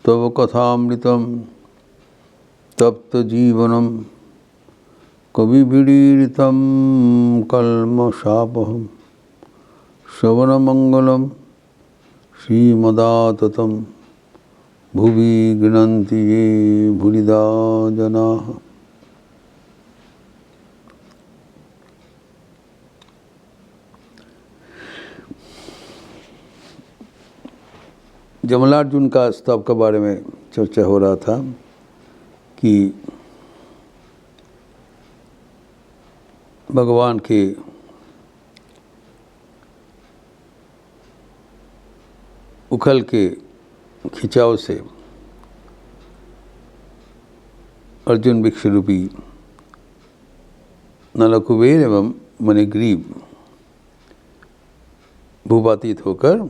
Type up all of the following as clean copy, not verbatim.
तव कथामृतं तप्तजीवनं कविभिरीडितं कल्मषापहं श्रवणमंगलं श्रीमदाततं भुवि गृह्णन्ति ये भूरिदा जनाः। जमलार्जुन का स्तव के बारे में चर्चा हो रहा था कि भगवान के उखल के खिंचाव से अर्जुन वृक्ष रूपी नलकुबेर एवं मणिग्रीव भूपातित होकर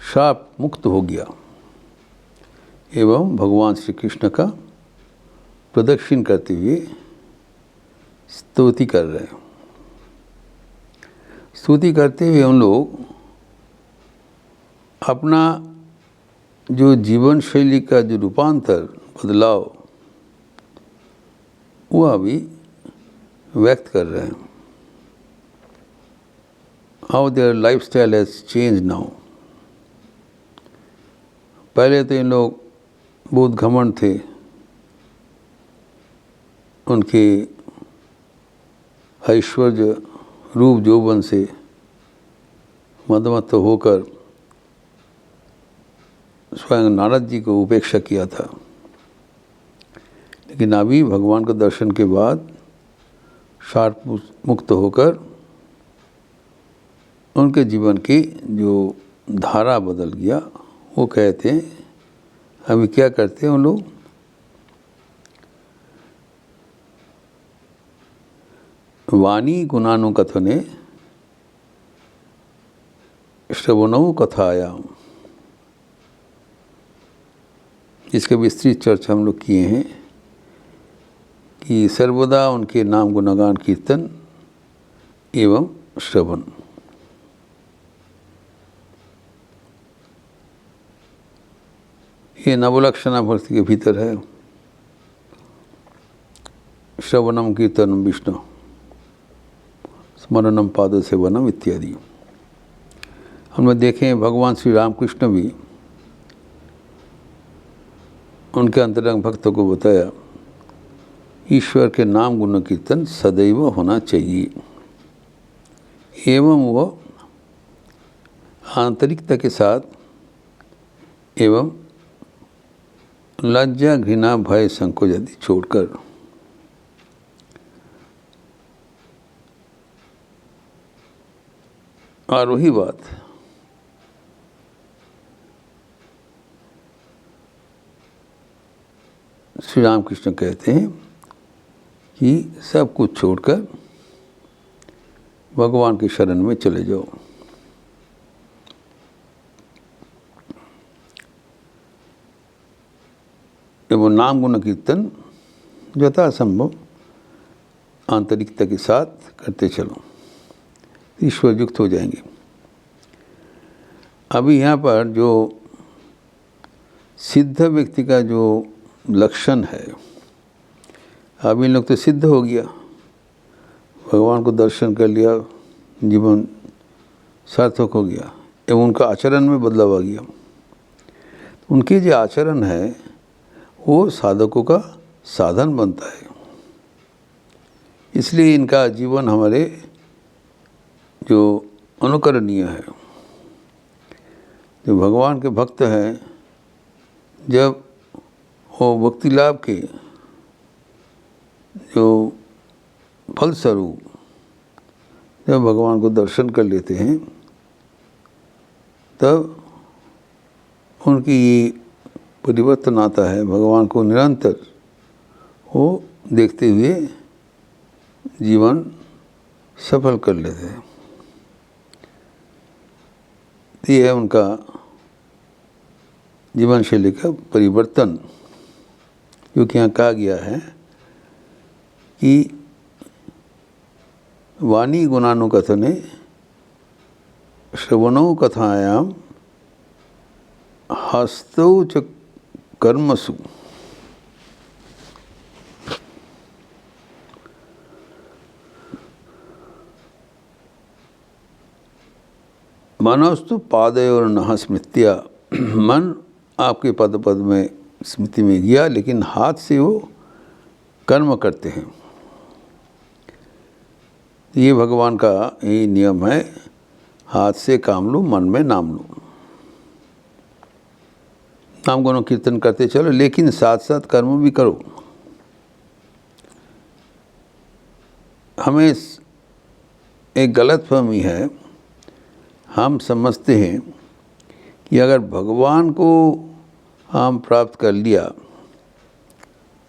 शाप मुक्त हो गया एवं भगवान श्री कृष्ण का प्रदक्षिण करते हुए स्तुति कर रहे हैं। स्तुति करते हुए हम लोग अपना जो जीवन शैली का जो रूपांतर बदलाव वह अभी व्यक्त कर रहे हैं। How there lifestyle has change now. पहले तो इन लोग बहुत घमंड थे, उनके ऐश्वर्य रूप यौवन से मदमत्त होकर स्वयं नारद जी को उपेक्षा किया था। लेकिन अभी भगवान के दर्शन के बाद शाप मुक्त होकर उनके जीवन की जो धारा बदल गया। वो कहते हैं अभी क्या करते हैं उन लोग, वाणी गुणानुकथने श्रवणौ कथायाम। इसके विस्तृत चर्चा हम लोग किए हैं कि सर्वदा उनके नाम गुणगान कीर्तन एवं श्रवण। ये नवलक्षणा भक्ति के भीतर है। श्रवणम कीर्तनम विष्णु स्मरणम पाद सेवनम इत्यादि। हमने देखे भगवान श्री रामकृष्ण भी उनके अंतरंग भक्तों को बताया ईश्वर के नाम गुण कीर्तन सदैव होना चाहिए एवं वह आंतरिकता के साथ एवं लज्जा घृणा भय संकोच आदि छोड़कर और वही बात श्री रामकृष्ण कहते हैं कि सब कुछ छोड़कर भगवान की शरण में चले जाओ। एवं नाम गुण कीर्तन यथासंभव आंतरिकता के साथ करते चलो, ईश्वर युक्त हो जाएंगे। अभी यहाँ पर जो सिद्ध व्यक्ति का जो लक्षण है, अब इन लोग तो सिद्ध हो गया, भगवान को दर्शन कर लिया, जीवन सार्थक हो गया एवं उनका आचरण में बदलाव आ गया। उनकी जो आचरण है वो साधकों का साधन बनता है। इसलिए इनका जीवन हमारे जो अनुकरणीय है। जो भगवान के भक्त हैं, जब वो भक्ति लाभ के जो फलस्वरूप जब भगवान को दर्शन कर लेते हैं, तब उनकी परिवर्तन आता है। भगवान को निरंतर वो देखते हुए जीवन सफल कर लेते हैं। ये है उनका जीवन शैली का परिवर्तन। क्योंकि यहाँ कहा गया है कि वाणी गुणानुकथने श्रवणों कथायाम हस्तौ च कर्मसु मनोस्तु पादयोर्नः स्मृत्या, मन आपके पद पद में स्मृति में गया, लेकिन हाथ से वो कर्म करते हैं। ये भगवान का यही नियम है, हाथ से काम लो, मन में नाम लो, नाम गुणों कीर्तन करते चलो, लेकिन साथ साथ कर्म भी करो। हमें एक गलतफहमी है, हम समझते हैं कि अगर भगवान को हम प्राप्त कर लिया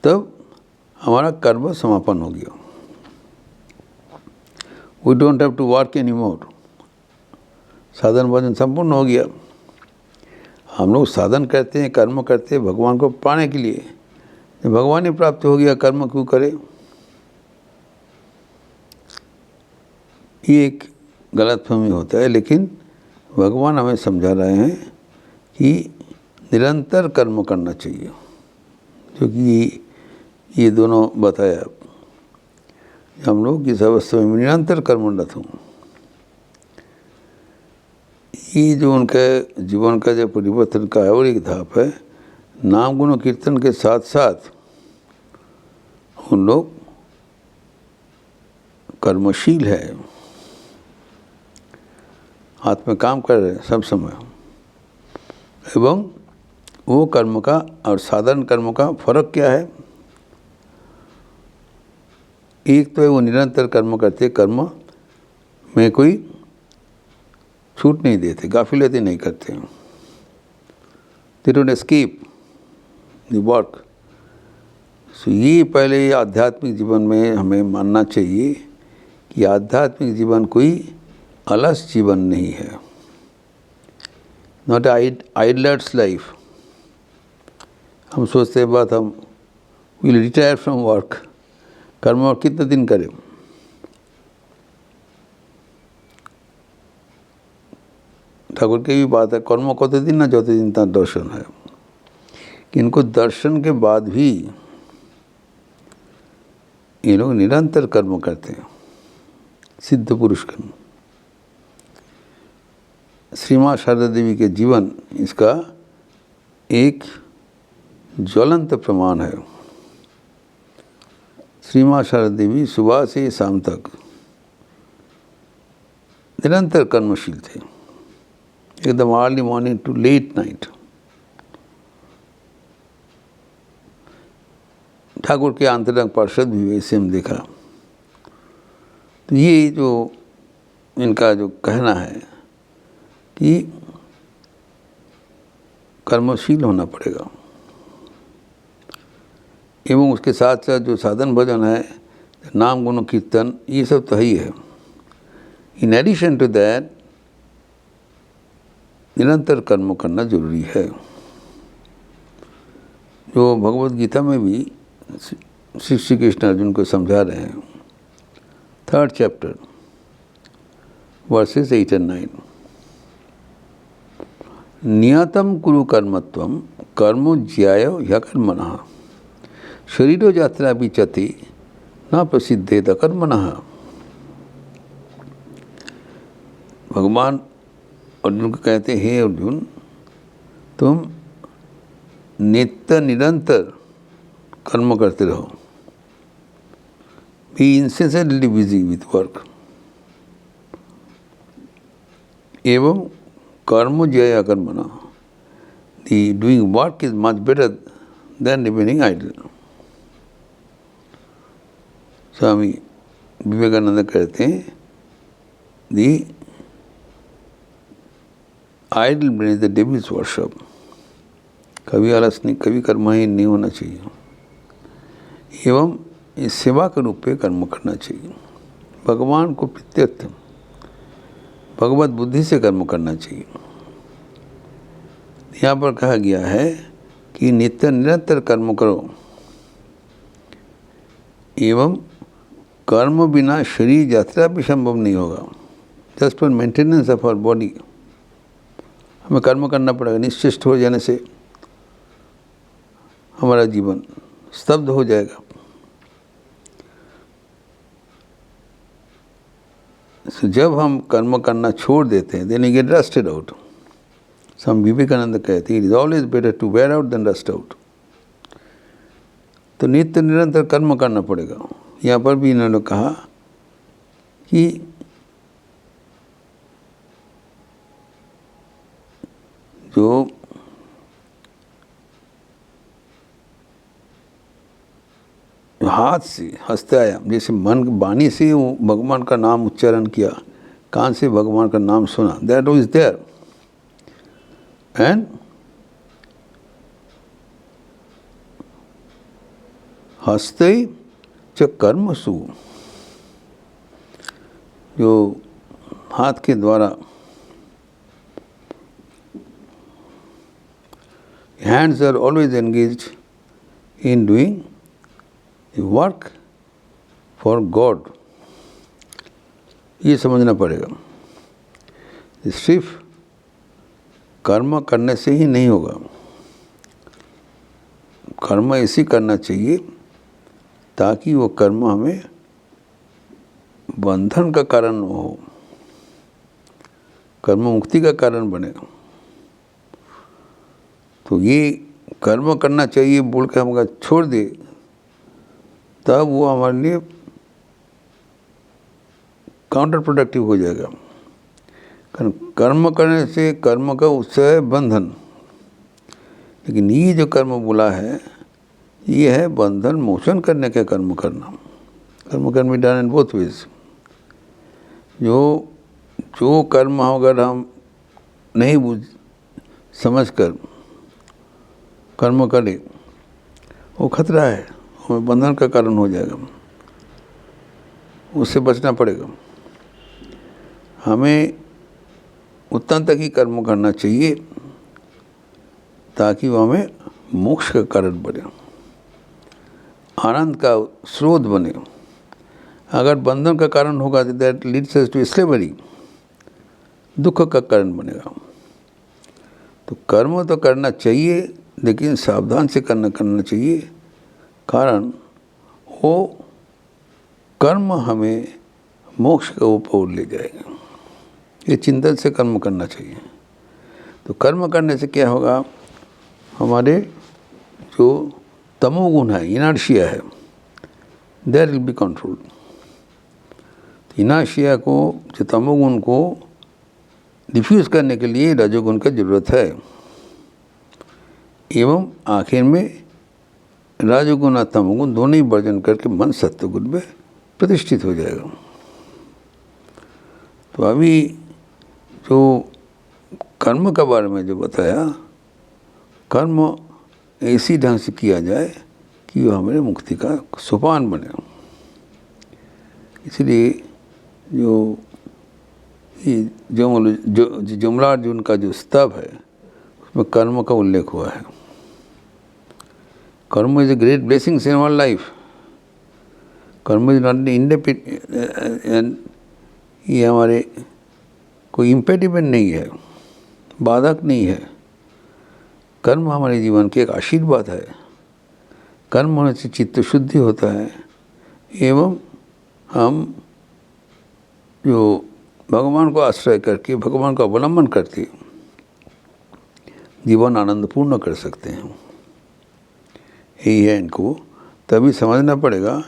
तब हमारा कर्म समापन हो गया। We don't have to work any more, साधन भजन संपूर्ण हो गया। हम लोग साधन करते हैं, कर्म करते हैं भगवान को पाने के लिए। जब भगवान ही प्राप्त हो गया, कर्म क्यों करे? ये एक गलतफहमी होता है, लेकिन भगवान हमें समझा रहे हैं कि निरंतर कर्म करना चाहिए, क्योंकि ये दोनों बताया हम लोग इस अवस्था में निरंतर कर्मरत हों। ये जो उनके जीवन का जो परिवर्तन का और एक धाप है, नाम गुण कीर्तन के साथ साथ उन लोग कर्मशील है, हाथ में काम कर रहे हैं सब समय। एवं वो कर्म का और साधारण कर्म का फर्क क्या है? एक तो है वो निरंतर कर्म करते, कर्म में कोई छूट नहीं देते, गाफिलती नहीं करते, they don't escape the work. So ये पहले आध्यात्मिक जीवन में हमें मानना चाहिए कि आध्यात्मिक जीवन कोई अलस जीवन नहीं है, नॉट आइडलर्स लाइफ। हम सोचते हैं बात हम विल रिटायर फ्रॉम वर्क, कर्म और कितने दिन करें? ठाकुर की भी बात है, कर्म कोते दिन ना जोते दिन ता दर्शन है। कि इनको दर्शन के बाद भी ये लोग निरंतर कर्म करते हैं, सिद्ध पुरुष कर्म। श्री माँ शारदा देवी के जीवन इसका एक ज्वलंत प्रमाण है। श्री माँ शारदा देवी सुबह से शाम तक निरंतर कर्मशील थे, एकदम early morning to late night. Thakur के आंतरिक पार्षद भी वैसे हम देखा। तो ये जो इनका जो कहना है कि कर्मशील होना पड़ेगा, एवं उसके साथ साथ जो साधन भजन है, नाम गुण कीर्तन, ये सब तो ही है। इन एडिशन टू दैट निरंतर कर्म करना जरूरी है। जो भगवद गीता में भी श्री कृष्ण अर्जुन को समझा रहे हैं, 3rd chapter verses 8 and 9। नियतम कुरु कर्मत्वम कर्मो ज्याय ह्यकर्मणः शरीरो यात्रा विचते न प्रसिद्धेत कर्मणः। भगवान अर्जुन को कहते हैं, हे अर्जुन, तुम नित्य निरंतर कर्म करते रहो, be incessantly busy with work. एवं कर्म जय कर्मणा, the doing work is much better than remaining idle. Swami Vivekananda कहते हैं, the idle brain is the devil's worship. कभी आलस नहीं, कभी कर्महीन नहीं होना चाहिए, एवं इस सेवा के रूप में कर्म करना चाहिए। भगवान को प्रत्यक्ष भगवत बुद्धि से कर्म करना चाहिए। यहाँ पर कहा गया है कि नित्य निरंतर कर्म करो, एवं कर्म बिना शरीर यात्रा भी संभव नहीं होगा। Just for maintenance of our body, हमें कर्म करना पड़ेगा। निश्चिष्ट हो जाने से हमारा जीवन स्तब्ध हो जाएगा। तो जब हम कर्म करना छोड़ देते हैं, then we get rusted out. Swami Vivekananda कहते हैं, it is always better to wear out than rust out. तो नित्य निरंतर कर्म करना पड़ेगा। यहाँ पर भी इन्होंने कहा कि जो हाथ से हस्तायाम, जैसे मन वाणी से वो भगवान का नाम उच्चारण किया, कान से भगवान का नाम सुना, दैट इज देयर। एंड हस्ते च कर्मसु, जो हाथ के द्वारा, hands are always engaged in doing work for God, ये समझना पड़ेगा। सिर्फ कर्म करने से ही नहीं होगा, कर्म ऐसे करना चाहिए ताकि वो कर्म हमें बंधन का कारण न हो, कर्म मुक्ति का कारण बनेगा। तो ये कर्म करना चाहिए बोल के हम अगर छोड़ दे, तब वो हमारे लिए काउंटर प्रोडक्टिव हो जाएगा। कर्म करने से कर्म का उत्साह है बंधन, लेकिन ये जो कर्म बोला है ये है बंधन मोचन करने का कर्म करना। कर्म can be done in both ways. जो कर्म अगर हम नहीं बुझ समझ कर कर्म करें, वो खतरा है, हमें बंधन का कारण हो जाएगा, उससे बचना पड़ेगा। हमें उतना तक ही कर्म करना चाहिए ताकि वो हमें मोक्ष का कारण बने, आनंद का स्रोत बने। अगर बंधन का कारण होगा तो that leads us to slavery, दुख का कारण बनेगा। तो कर्म तो करना चाहिए, लेकिन सावधान से करना चाहिए, कारण वो कर्म हमें मोक्ष के ऊपर ले जाएगा। ये चिंतन से कर्म करना चाहिए। तो कर्म करने से क्या होगा, हमारे जो तमोगुण है, इनर्शिया है, that will be controlled. Inertia को, जो तमोगुण को डिफ्यूज़ करने के लिए रजोगुण की जरूरत है, एवं आखिर में राजोगुण और तमोगुण दोनों ही वर्जन करके मन सत्वगुण में प्रतिष्ठित हो जाएगा। तो अभी जो कर्म के बारे में जो बताया, कर्म ऐसी ढंग से किया जाए कि वो हमारे मुक्ति का सोपान बने। इसलिए जो जुमलार्जुन का जो स्तव है उसमें कर्म का उल्लेख हुआ है। Karma is a great blessings in our life. Karma is not independent, ये हमारे कोई इम्पेडिमेंट नहीं है, बाधक नहीं है। कर्म हमारे जीवन की एक आशीर्वाद है। कर्म होने से चित्त शुद्धि होता है, एवं हम जो भगवान को आश्रय करके, भगवान का अवलंबन करके जीवन आनंदपूर्ण कर सकते हैं। यही है, इनको तभी समझना पड़ेगा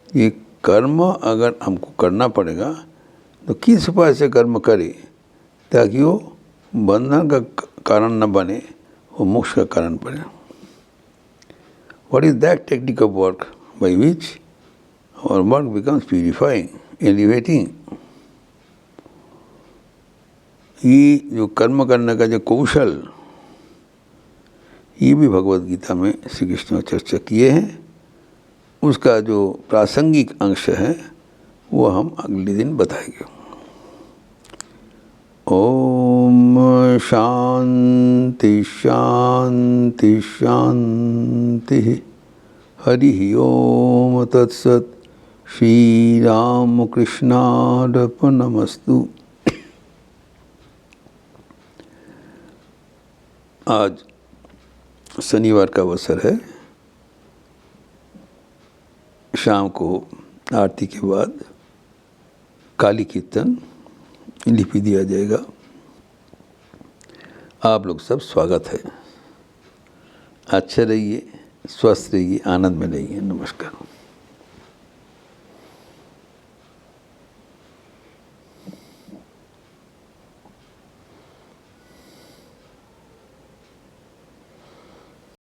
कि कर्म अगर हमको करना पड़ेगा तो किस उपाय से कर्म करें ताकि वो बंधन का कारण न बने, वो मोक्ष का कारण बने। What is that technique of work by which our work becomes purifying, elevating? ये जो कर्म करने का जो कौशल, ये भी भगवद गीता में श्री कृष्ण ने चर्चा किए हैं। उसका जो प्रासंगिक अंश है वो हम अगले दिन बताएंगे। ओम शांति शांति शांति। हरि ओम तत्सत। श्री राम कृष्णार्पणमस्तु। आज शनिवार का अवसर है। शाम को आरती के बाद काली कीर्तन लिपि दिया जाएगा। आप लोग सब स्वागत है। अच्छे रहिए, स्वस्थ रहिए, आनंद में रहिए। नमस्कार।